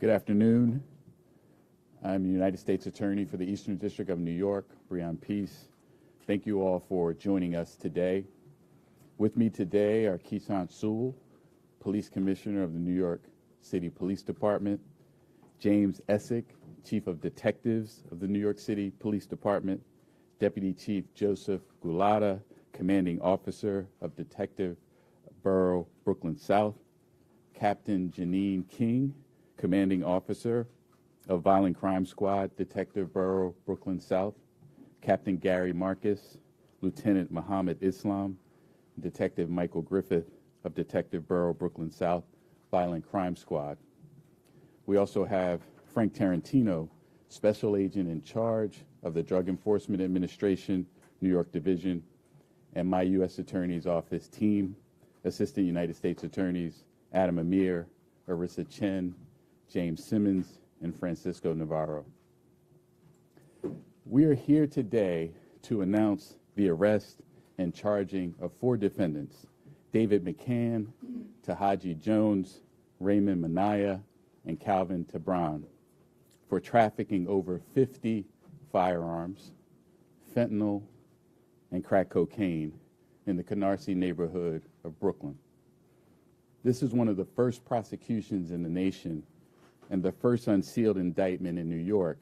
Good afternoon. I'm the United States Attorney for the Eastern District of New York, Breon Peace. Thank you all for joining us today. With me today are Commissioner Sewell, Police Commissioner of the New York City Police Department, James Essick, Chief of Detectives of the New York City Police Department, Deputy Chief Joseph Gulata, Commanding Officer of Detective Bureau Brooklyn South, Captain Janine King, Commanding Officer of Violent Crime Squad, Detective Bureau Brooklyn South, Captain Gary Marcus, Lieutenant Muhammad Islam, Detective Michael Griffith of Detective Bureau Brooklyn South, Violent Crime Squad. We also have Frank Tarantino, Special Agent in charge of the Drug Enforcement Administration, New York Division, and my U.S. Attorney's Office team, Assistant United States Attorneys Adam Amir, Arissa Chen, James Simmons, and Francisco Navarro. We are here today to announce the arrest and charging of 4 defendants, David McCann, Tahaji Jones, Raymond Minaya, and Calvin Tabron, for trafficking over 50 firearms, fentanyl, and crack cocaine in the Canarsie neighborhood of Brooklyn. This is one of the first prosecutions in the nation and the first unsealed indictment in New York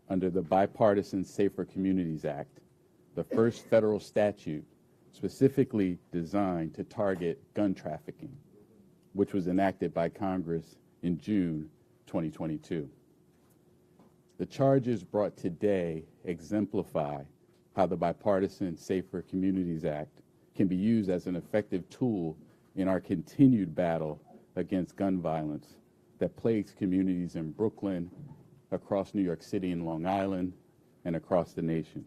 under the Bipartisan Safer Communities Act, the first federal statute specifically designed to target gun trafficking, which was enacted by Congress in June 2022. The charges brought today exemplify how the Bipartisan Safer Communities Act can be used as an effective tool in our continued battle against gun violence that plagues communities in Brooklyn, across New York City and Long Island, and across the nation.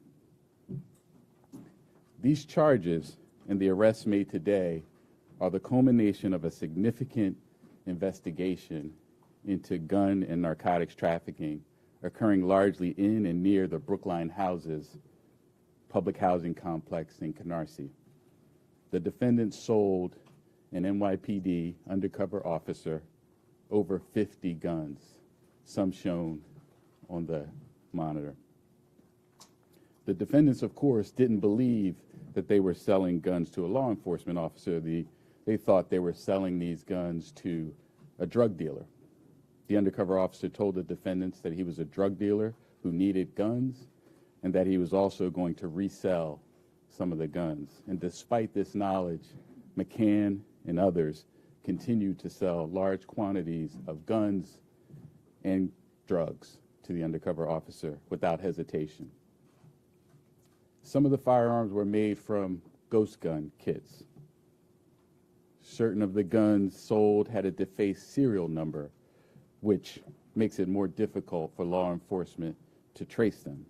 These charges and the arrests made today are the culmination of a significant investigation into gun and narcotics trafficking occurring largely in and near the Brookline Houses public housing complex in Canarsie. The defendants sold an NYPD undercover officer over 50 guns, some shown on the monitor. The defendants, of course, didn't believe that they were selling guns to a law enforcement officer. They thought they were selling these guns to a drug dealer. The undercover officer told the defendants that he was a drug dealer who needed guns and that he was also going to resell some of the guns. And despite this knowledge, McCann and others continued to sell large quantities of guns and drugs to the undercover officer without hesitation. Some of the firearms were made from ghost gun kits. Certain of the guns sold had a defaced serial number, which makes it more difficult for law enforcement to trace them.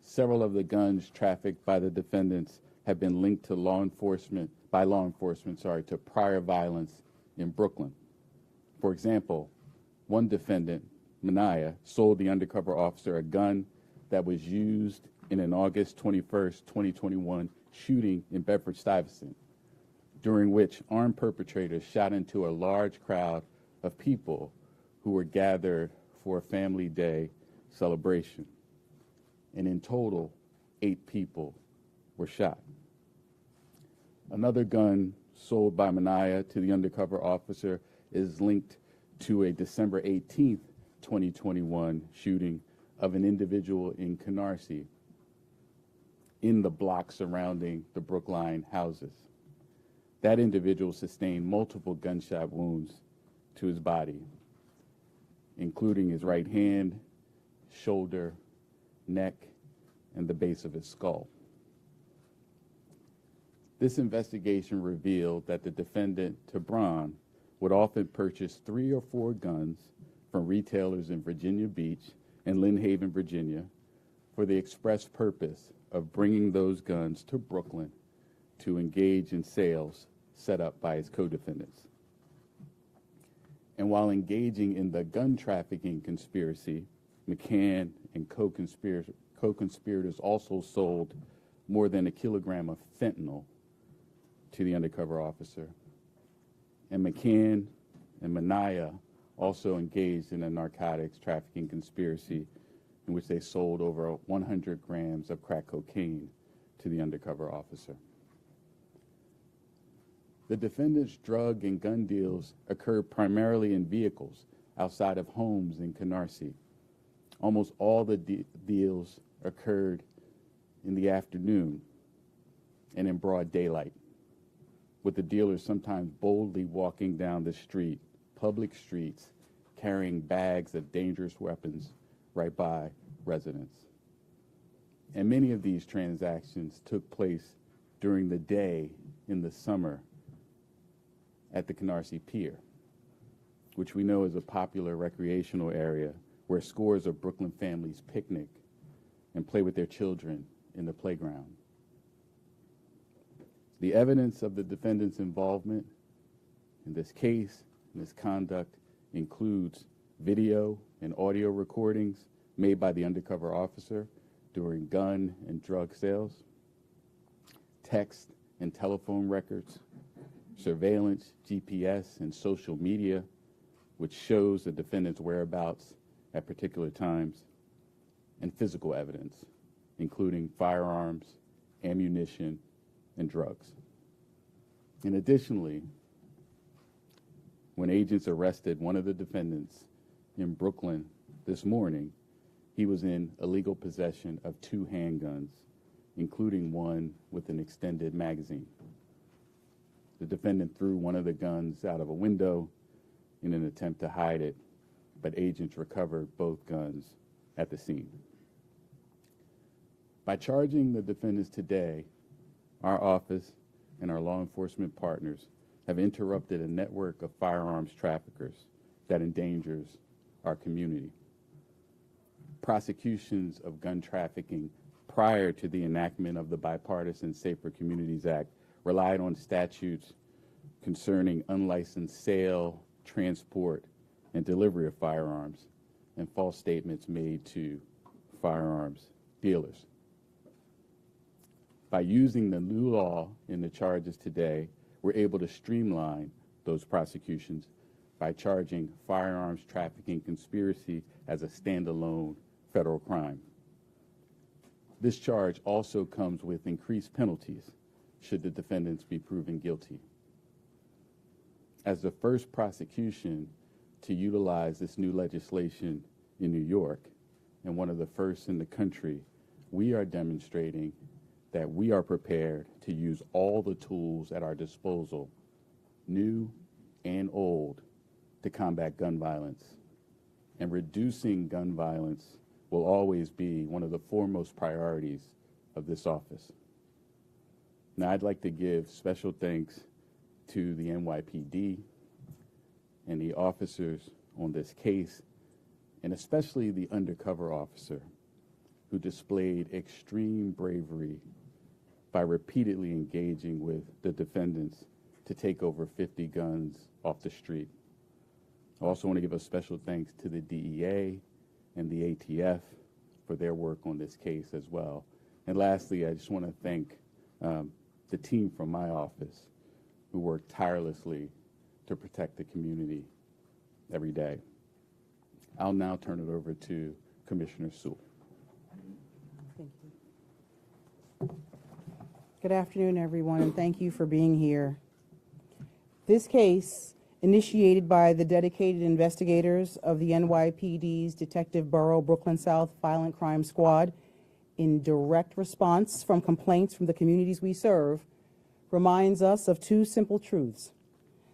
Several of the guns trafficked by the defendants have been linked to law enforcement to prior violence in Brooklyn. For example, one defendant, Mania, sold the undercover officer a gun that was used in an August 21st, 2021 shooting in Bedford-Stuyvesant, during which armed perpetrators shot into a large crowd of people who were gathered for a family day celebration. And in total, 8 people were shot. Another gun sold by Mania to the undercover officer is linked to a December 18th, 2021 shooting of an individual in Canarsie in the block surrounding the Brookline houses. That individual sustained multiple gunshot wounds to his body, including his right hand, shoulder, neck, and the base of his skull. This investigation revealed that the defendant, Breon, would often purchase 3 or 4 guns from retailers in Virginia Beach and Lynn Haven, Virginia, for the express purpose of bringing those guns to Brooklyn to engage in sales set up by his co-defendants. And while engaging in the gun trafficking conspiracy, McCann and co-conspirators also sold more than 1 kilogram of fentanyl to the undercover officer. And McCann and Mania also engaged in a narcotics trafficking conspiracy in which they sold over 100 grams of crack cocaine to the undercover officer. The defendant's drug and gun deals occurred primarily in vehicles outside of homes in Canarsie. Almost all the deals occurred in the afternoon and in broad daylight, with the dealers sometimes boldly walking down the street, public streets, carrying bags of dangerous weapons right by residents. And many of these transactions took place during the day in the summer at the Canarsie Pier, which we know is a popular recreational area where scores of Brooklyn families picnic and play with their children in the playground. The evidence of the defendant's involvement in this case and this conduct includes video and audio recordings made by the undercover officer during gun and drug sales, text and telephone records, surveillance, GPS, and social media, which shows the defendant's whereabouts at particular times, and physical evidence, including firearms, ammunition, and drugs. And additionally, when agents arrested one of the defendants in Brooklyn this morning, he was in illegal possession of 2 handguns, including one with an extended magazine. The defendant threw one of the guns out of a window in an attempt to hide it, but agents recovered both guns at the scene. By charging the defendants today, our office and our law enforcement partners have interrupted a network of firearms traffickers that endangers our community. Prosecutions of gun trafficking prior to the enactment of the Bipartisan Safer Communities Act relied on statutes concerning unlicensed sale, transport, and delivery of firearms, and false statements made to firearms dealers. By using the new law in the charges today, we're able to streamline those prosecutions by charging firearms trafficking conspiracy as a standalone federal crime. This charge also comes with increased penalties should the defendants be proven guilty. As the first prosecution to utilize this new legislation in New York, and one of the first in the country, we are demonstrating that we are prepared to use all the tools at our disposal, new and old, to combat gun violence. And reducing gun violence will always be one of the foremost priorities of this office. Now, I'd like to give special thanks to the NYPD and the officers on this case, and especially the undercover officer who displayed extreme bravery by repeatedly engaging with the defendants to take over 50 guns off the street. I also want to give a special thanks to the DEA and the ATF for their work on this case as well. And lastly, I just want to thank the team from my office who worked tirelessly to protect the community every day. I'll now turn it over to Commissioner Sewell. Thank you. Good afternoon, everyone, and thank you for being here. This case, initiated by the dedicated investigators of the NYPD's Detective Bureau Brooklyn South Violent Crime Squad, in direct response from complaints from the communities we serve, reminds us of two simple truths: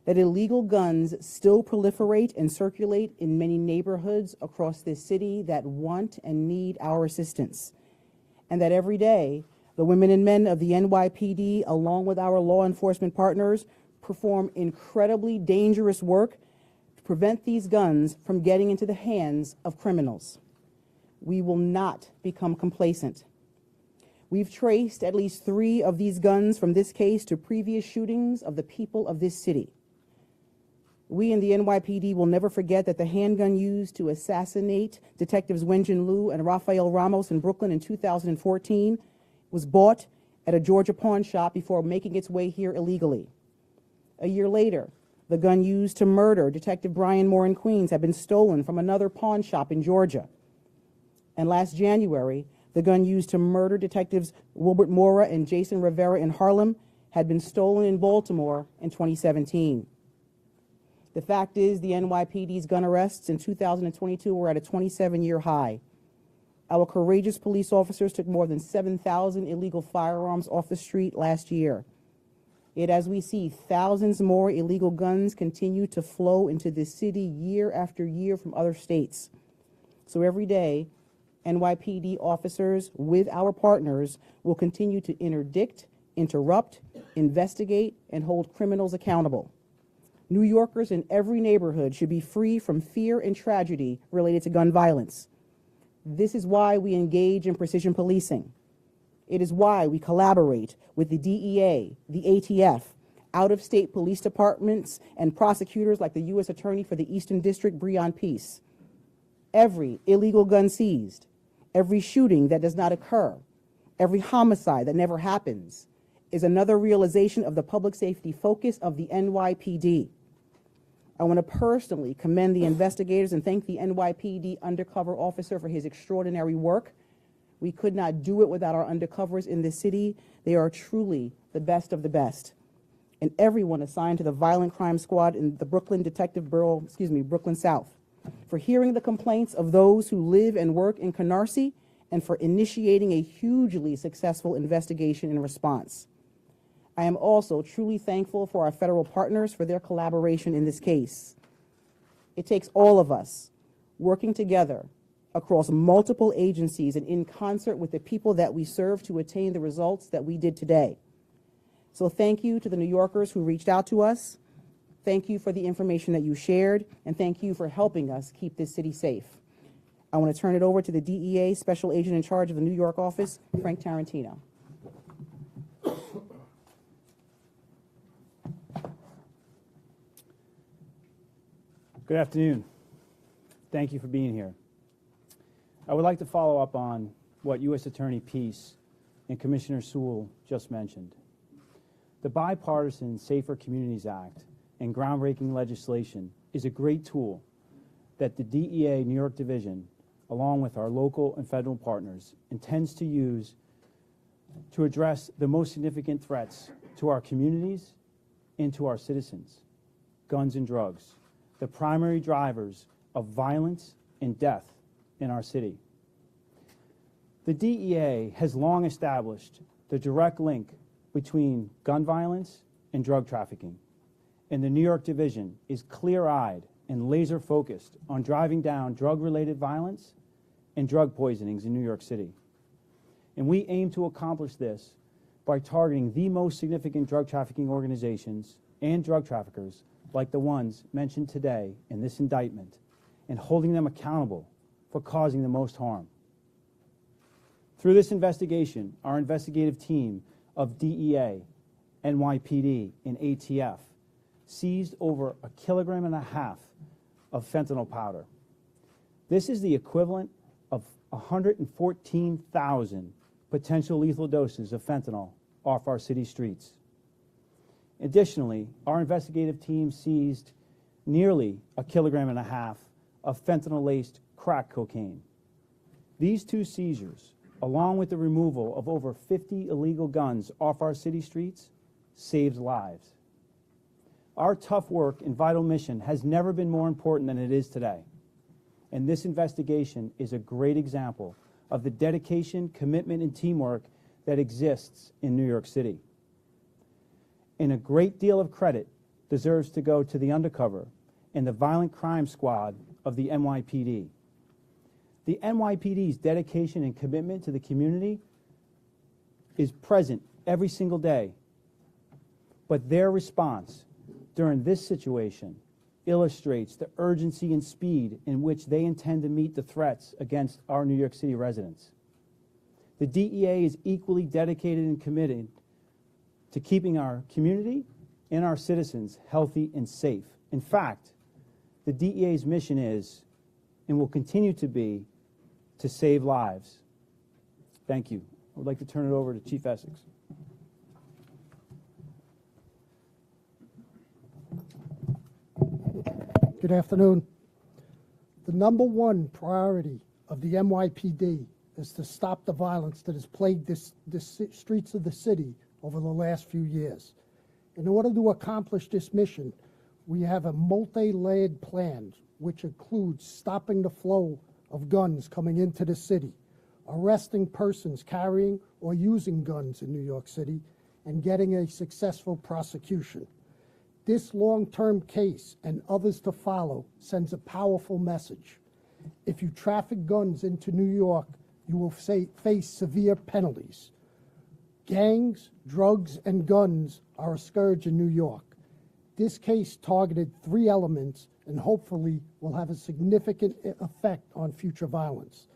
that illegal guns still proliferate and circulate in many neighborhoods across this city that want and need our assistance, and that every day the women and men of the NYPD, along with our law enforcement partners, perform incredibly dangerous work to prevent these guns from getting into the hands of criminals. We will not become complacent. We've traced at least 3 of these guns from this case to previous shootings of the people of this city. We in the NYPD will never forget that the handgun used to assassinate Detectives Wenjin Liu and Rafael Ramos in Brooklyn in 2014 was bought at a Georgia pawn shop before making its way here illegally. A year later, the gun used to murder Detective Brian Moore in Queens had been stolen from another pawn shop in Georgia. And last January, the gun used to murder Detectives Wilbert Mora and Jason Rivera in Harlem had been stolen in Baltimore in 2017. The fact is, the NYPD's gun arrests in 2022 were at a 27-year high. Our courageous police officers took more than 7,000 illegal firearms off the street last year. Yet as we see thousands more illegal guns continue to flow into this city year after year from other states. So every day, NYPD officers with our partners will continue to interdict, interrupt, investigate, and hold criminals accountable. New Yorkers in every neighborhood should be free from fear and tragedy related to gun violence. This is why we engage in precision policing. It is why we collaborate with the DEA, the ATF, out-of-state police departments, and prosecutors like the US Attorney for the Eastern District, Breon Peace. Every illegal gun seized, every shooting that does not occur, every homicide that never happens is another realization of the public safety focus of the NYPD. I want to personally commend the investigators and thank the NYPD undercover officer for his extraordinary work. We could not do it without our undercovers in this city. They are truly the best of the best. And everyone assigned to the Violent Crime Squad in the Brooklyn Detective Bureau, Brooklyn South, for hearing the complaints of those who live and work in Canarsie and for initiating a hugely successful investigation and response. I am also truly thankful for our federal partners for their collaboration in this case. It takes all of us working together across multiple agencies and in concert with the people that we serve to attain the results that we did today. So thank you to the New Yorkers who reached out to us. Thank you for the information that you shared, and thank you for helping us keep this city safe. I want to turn it over to the DEA Special Agent in charge of the New York office, Frank Tarantino. Good afternoon. Thank you for being here. I would like to follow up on what U.S. Attorney Peace and Commissioner Sewell just mentioned. The Bipartisan Safer Communities Act and groundbreaking legislation is a great tool that the DEA New York Division, along with our local and federal partners, intends to use to address the most significant threats to our communities and to our citizens: guns and drugs, the primary drivers of violence and death in our city. The DEA has long established the direct link between gun violence and drug trafficking, and the New York Division is clear-eyed and laser-focused on driving down drug-related violence and drug poisonings in New York City. And we aim to accomplish this by targeting the most significant drug trafficking organizations and drug traffickers like the ones mentioned today in this indictment and holding them accountable for causing the most harm. Through this investigation, our investigative team of DEA, NYPD, and ATF seized over 1.5 kilograms of fentanyl powder. This is the equivalent of 114,000 potential lethal doses of fentanyl off our city streets. Additionally, our investigative team seized nearly 1.5 kilograms of fentanyl-laced crack cocaine. These two seizures, along with the removal of over 50 illegal guns off our city streets, saved lives. Our tough work and vital mission has never been more important than it is today. And this investigation is a great example of the dedication, commitment, and teamwork that exists in New York City. And a great deal of credit deserves to go to the undercover and the violent crime squad of the NYPD. The NYPD's dedication and commitment to the community is present every single day. But their response during this situation illustrates the urgency and speed in which they intend to meet the threats against our New York City residents. The DEA is equally dedicated and committed to keeping our community and our citizens healthy and safe. In fact, the DEA's mission is, and will continue to be, to save lives. Thank you. I would like to turn it over to Chief Essex. Good afternoon. The number one priority of the NYPD is to stop the violence that has plagued the streets of the city over the last few years. In order to accomplish this mission, we have a multi-layered plan which includes stopping the flow of guns coming into the city, arresting persons carrying or using guns in New York City, and getting a successful prosecution. This long-term case and others to follow sends a powerful message. If you traffic guns into New York, you will face severe penalties. Gangs, drugs, and guns are a scourge in New York. This case targeted 3 elements and hopefully will have a significant effect on future violence.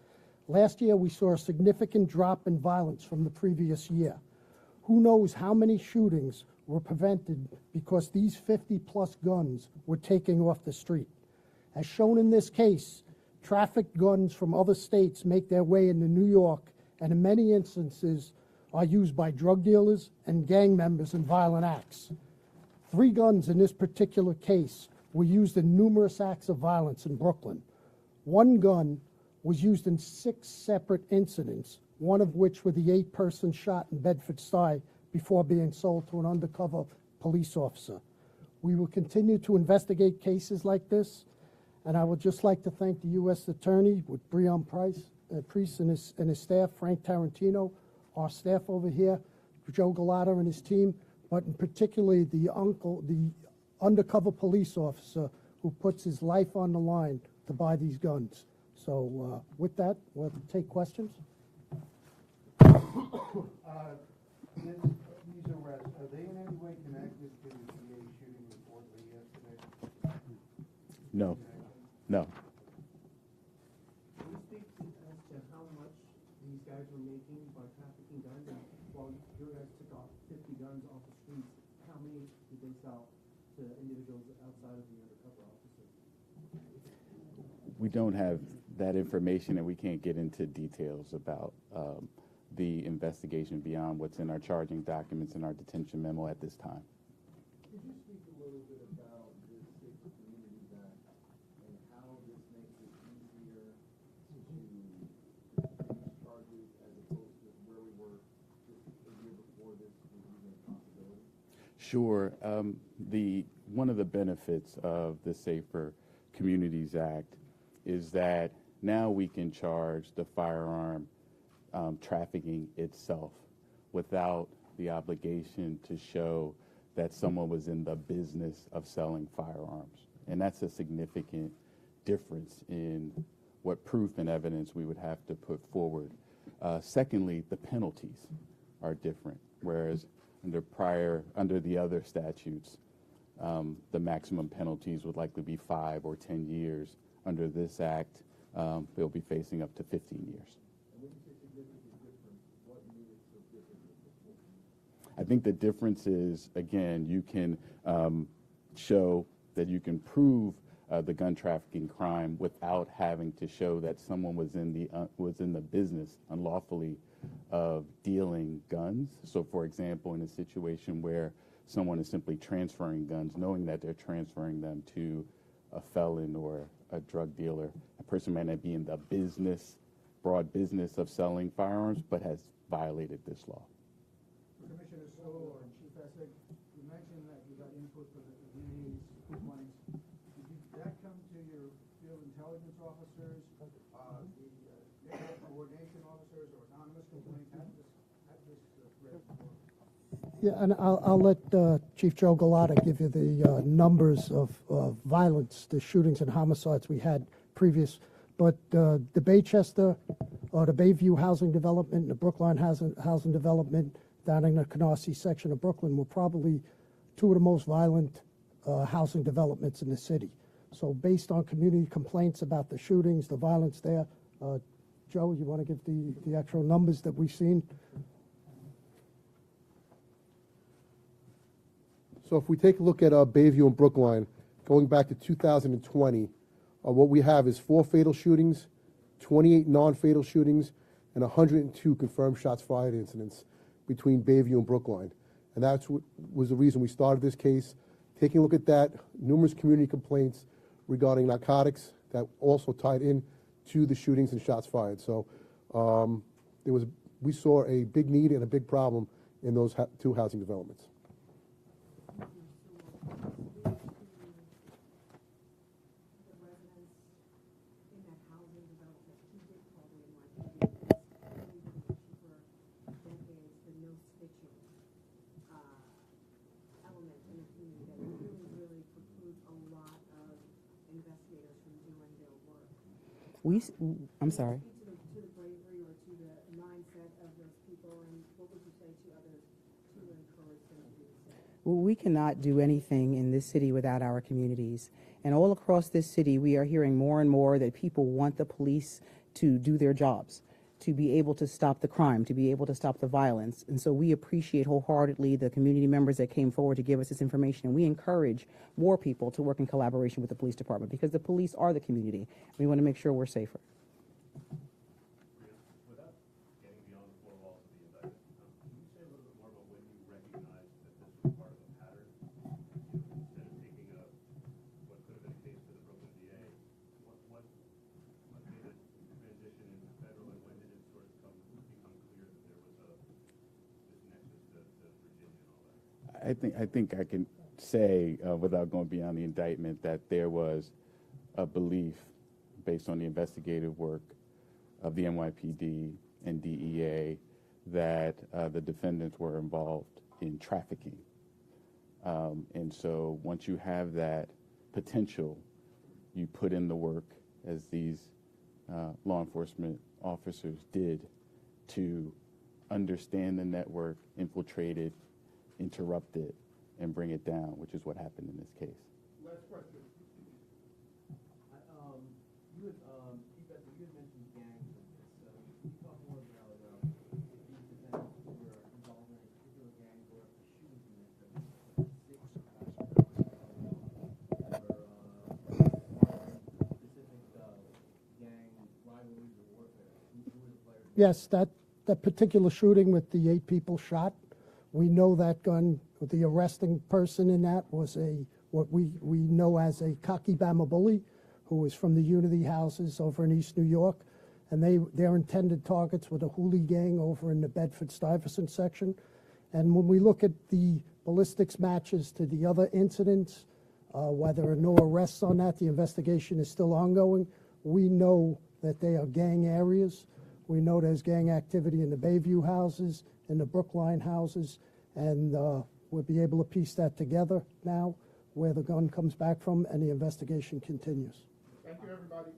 Last year, we saw a significant drop in violence from the previous year. Who knows how many shootings were prevented because these 50-plus guns were taken off the street. As shown in this case, trafficked guns from other states make their way into New York and in many instances are used by drug dealers and gang members in violent acts. 3 guns in this particular case were used in numerous acts of violence in Brooklyn. 1 gun was used in 6 separate incidents, one of which were the 8-person shot in Bedford-Stuy before being sold to an undercover police officer. We will continue to investigate cases like this, and I would just like to thank the US Attorney with Breon Peace and his staff, Frank Tarantino, our staff over here, Joe Galata and his team, but in particularly the undercover police officer who puts his life on the line to buy these guns. So with that, we'll take questions. These arrests, are they in any way connected to the DA shooting reportedly yesterday? No. No. Can you speak as to how much these guys were making by trafficking guns? And while your guys took off 50 guns off the streets, how many did they sell to individuals outside of the undercover officers? We don't have that information, and we can't get into details about the investigation beyond what's in our charging documents and our detention memo at this time. Could you speak a little bit about this Safer Communities Act and how this makes it easier to these charges as opposed to where we were just a year before this was even a possibility? Sure. One of the benefits of the Safer Communities Act is that now we can charge the firearm trafficking itself without the obligation to show that someone was in the business of selling firearms. And that's a significant difference in what proof and evidence we would have to put forward Secondly, the penalties are different, whereas under the other statutes, the maximum penalties would likely be 5 or 10 years. Under this act, they'll be facing up to 15 years. And when you say significantly different, what made it so different than before? I think the difference is, again, you can show that you can prove the gun trafficking crime without having to show that someone was in the business unlawfully of dealing guns. So, for example, in a situation where someone is simply transferring guns, knowing that they're transferring them to a felon or a drug dealer, a person may not be in the broad business of selling firearms, but has violated this law. Commissioner Sewell and Chief Essig, you mentioned that you got input from the community's complaints. Did that come to your field intelligence officers, the neighborhood coordination officers, or anonymous complaints? How did this thread work? Yeah, and I'll let Chief Joe Galata give you the numbers of violence, the shootings and homicides we had previous. But the Baychester, or the Bayview housing development, and the Brookline housing development down in the Canarsie section of Brooklyn were probably two of the most violent housing developments in the city. So based on community complaints about the shootings, the violence there, Joe, you want to give the actual numbers that we've seen? So if we take a look at Bayview and Brookline, going back to 2020, what we have is 4 fatal shootings, 28 non-fatal shootings, and 102 confirmed shots fired incidents between Bayview and Brookline. And that's what was the reason we started this case. Taking a look at that, numerous community complaints regarding narcotics that also tied in to the shootings and shots fired. So we saw a big need and a big problem in those 2 housing developments. I'm sorry. To the bravery or to the mindset of those people, and what would you say to others to encourage them to do the same? Well, we cannot do anything in this city without our communities. And all across this city, we are hearing more and more that people want the police to do their jobs, to be able to stop the crime, to be able to stop the violence. And so we appreciate wholeheartedly the community members that came forward to give us this information. And we encourage more people to work in collaboration with the police department, because the police are the community. We want to make sure we're safer. Without getting beyond the 4 walls of the indictment, can you say a little bit more about when you recognized that this was part of a pattern? Instead of taking what could have been a case to the Brooklyn DA, what made it transition into federal, and when did it sort of become clear that there was this nexus to Virginia and all that? I think I can say, without going beyond the indictment, that there was a belief based on the investigative work of the NYPD and DEA that the defendants were involved in trafficking. And so once you have that potential, you put in the work, as these law enforcement officers did, to understand the network, infiltrate it, interrupt it, and bring it down, which is what happened in this case. Last question. You had mentioned gangs in this. Can you talk more about these defendants who were involved in a particular gang or the shootings in this? Specific gang rivalries or warfare? Who were the players? Yes, that particular shooting with the 8 people shot, we know that gun, the arresting person in that was what we know as a Kakibama bully, who was from the Unity houses over in East New York. And their intended targets were the Hooli gang over in the Bedford-Stuyvesant section. And when we look at the ballistics matches to the other incidents, while there are no arrests on that, the investigation is still ongoing. We know that they are gang areas. We know there's gang activity in the Bayview houses, in the Brookline houses, and we'll be able to piece that together now, where the gun comes back from, and the investigation continues. Thank you, everybody.